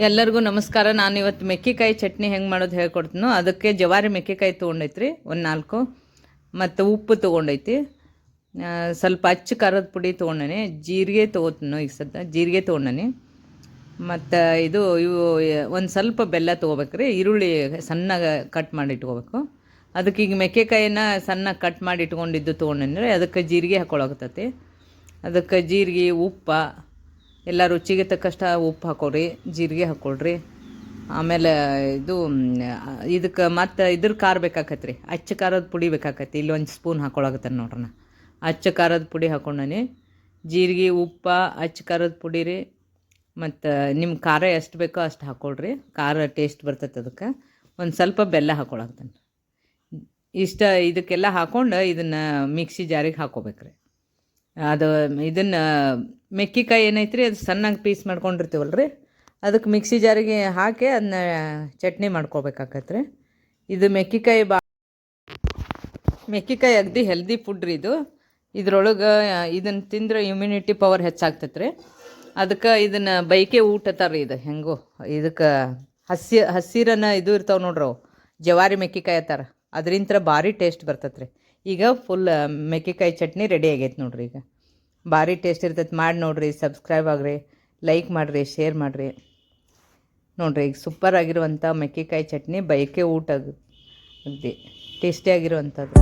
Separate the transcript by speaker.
Speaker 1: ಎಲ್ಲರಿಗೂ ನಮಸ್ಕಾರ. ನಾನು ಇವತ್ತು ಮೆಕ್ಕೆಕಾಯಿ ಚಟ್ನಿ ಹೆಂಗೆ ಮಾಡೋದು ಹೇಳ್ಕೊಡ್ತೀನೋ. ಅದಕ್ಕೆ ಜವಾರಿ ಮೆಕ್ಕೆಕಾಯಿ ತೊಗೊಂಡೈತ್ರಿ ಒಂದು 4, ಮತ್ತು ಉಪ್ಪು ತೊಗೊಂಡೈತಿ, ಸ್ವಲ್ಪ ಅಚ್ಚ ಖಾರದ ಪುಡಿ ತೊಗೊಂಡನಿ, ಜೀರಿಗೆ ತೊಗೋತೀನೋ ಈಗ ಸದ್ಯ ಜೀರಿಗೆ ತೊಗೊಂಡನಿ, ಮತ್ತು ಇವು ಒಂದು ಸ್ವಲ್ಪ ಬೆಲ್ಲ ತೊಗೋಬೇಕ್ರಿ. ಈರುಳ್ಳಿ ಸಣ್ಣಗೆ ಕಟ್ ಮಾಡಿ ಇಟ್ಕೋಬೇಕು. ಅದಕ್ಕೆ ಈಗ ಮೆಕ್ಕೆಕಾಯಿನ ಸಣ್ಣಗೆ ಕಟ್ ಮಾಡಿ ಇಟ್ಕೊಂಡಿದ್ದು ತೊಗೊಂಡನಿ. ಅದಕ್ಕೆ ಜೀರಿಗೆ ಹಾಕ್ಕೊಳಕತ್ತೈತಿ. ಅದಕ್ಕೆ ಜೀರಿಗೆ, ಉಪ್ಪು ಎಲ್ಲ ರುಚಿಗೆ ತಕ್ಕಷ್ಟು ಉಪ್ಪು ಹಾಕೋರಿ, ಜೀರಿಗೆ ಹಾಕ್ಕೊಳ್ರಿ. ಆಮೇಲೆ ಇದಕ್ಕೆ ಮತ್ತು ಖಾರ ಬೇಕಾಕತ್ರಿ, ಅಚ್ಚ ಖಾರದ ಪುಡಿ ಬೇಕಾಕತಿ. ಇಲ್ಲಿ 1 ಸ್ಪೂನ್ ಹಾಕ್ಕೊಳಕತ್ತಾನೆ ನೋಡ್ರಿ. ಅಚ್ಚ ಖಾರದ ಪುಡಿ ಹಾಕ್ಕೊಂಡನಿ, ಜೀರಿಗೆ, ಉಪ್ಪು, ಅಚ್ಚ ಖಾರದ ಪುಡಿ ರೀ. ಮತ್ತು ನಿಮ್ಮ ಖಾರ ಎಷ್ಟು ಬೇಕೋ ಅಷ್ಟು ಹಾಕ್ಕೊಳ್ರಿ, ಖಾರ ಟೇಸ್ಟ್ ಬರ್ತೈತೆ. ಅದಕ್ಕೆ ಒಂದು ಸ್ವಲ್ಪ ಬೆಲ್ಲ ಹಾಕ್ಕೊಳಕತ್ತಾನೆ. ಇದಕ್ಕೆಲ್ಲ ಹಾಕ್ಕೊಂಡು ಇದನ್ನು ಮಿಕ್ಸಿ ಜಾರಿಗೆ ಹಾಕ್ಕೋಬೇಕ್ರಿ. ಇದನ್ನು ಮೆಕ್ಕೆಕಾಯಿ ಏನೈತ್ರಿ, ಅದು ಸಣ್ಣಗೆ ಪೀಸ್ ಮಾಡ್ಕೊಂಡಿರ್ತೀವಲ್ರಿ, ಅದಕ್ಕೆ ಮಿಕ್ಸಿ ಜಾರಿಗೆ ಹಾಕಿ ಅದನ್ನ ಚಟ್ನಿ ಮಾಡ್ಕೋಬೇಕಾಕತ್ರಿ. ಇದು ಮೆಕ್ಕೆಕಾಯಿ ಅಗದಿ ಹೆಲ್ದಿ ಫುಡ್ ರೀ. ಇದ್ರೊಳಗೆ ಇದನ್ನು ತಿಂದ್ರೆ ಇಮ್ಯುನಿಟಿ ಪವರ್ ಹೆಚ್ಚಾಗ್ತೈತೆ. ಅದಕ್ಕೆ ಇದನ್ನು ಬೈಕೆ ಊಟ ರೀ. ಇದು ಹೆಂಗೋ ಇದಕ್ಕೆ ಹಸಿರನ್ನ ಇರ್ತಾವೆ ನೋಡ್ರಿ, ಜವಾರಿ ಮೆಕ್ಕೆಕಾಯಿ ಅತ್ತಾರ, ಅದರಿಂದ ಭಾರಿ ಟೇಸ್ಟ್ ಬರ್ತೈತೆ. ಈಗ ಫುಲ್ ಮೆಕ್ಕೆಕಾಯಿ ಚಟ್ನಿ ರೆಡಿ ಆಗೈತೆ ನೋಡ್ರಿ. ಈಗ ಭಾರಿ ಟೇಸ್ಟ್ ಇರ್ತೈತೆ. ಮಾಡಿ ನೋಡಿರಿ, ಸಬ್ಸ್ಕ್ರೈಬ್ ಆಗಿರಿ, ಲೈಕ್ ಮಾಡಿರಿ, ಶೇರ್ ಮಾಡಿರಿ. ನೋಡಿರಿ, ಈಗ ಸೂಪರ್ ಆಗಿರುವಂಥ ಮೆಕ್ಕೆಕಾಯಿ ಚಟ್ನಿ ಬೈಕೆ ಊಟ ಅಗದಿ ಟೇಸ್ಟಿಯಾಗಿರುವಂಥದ್ದು.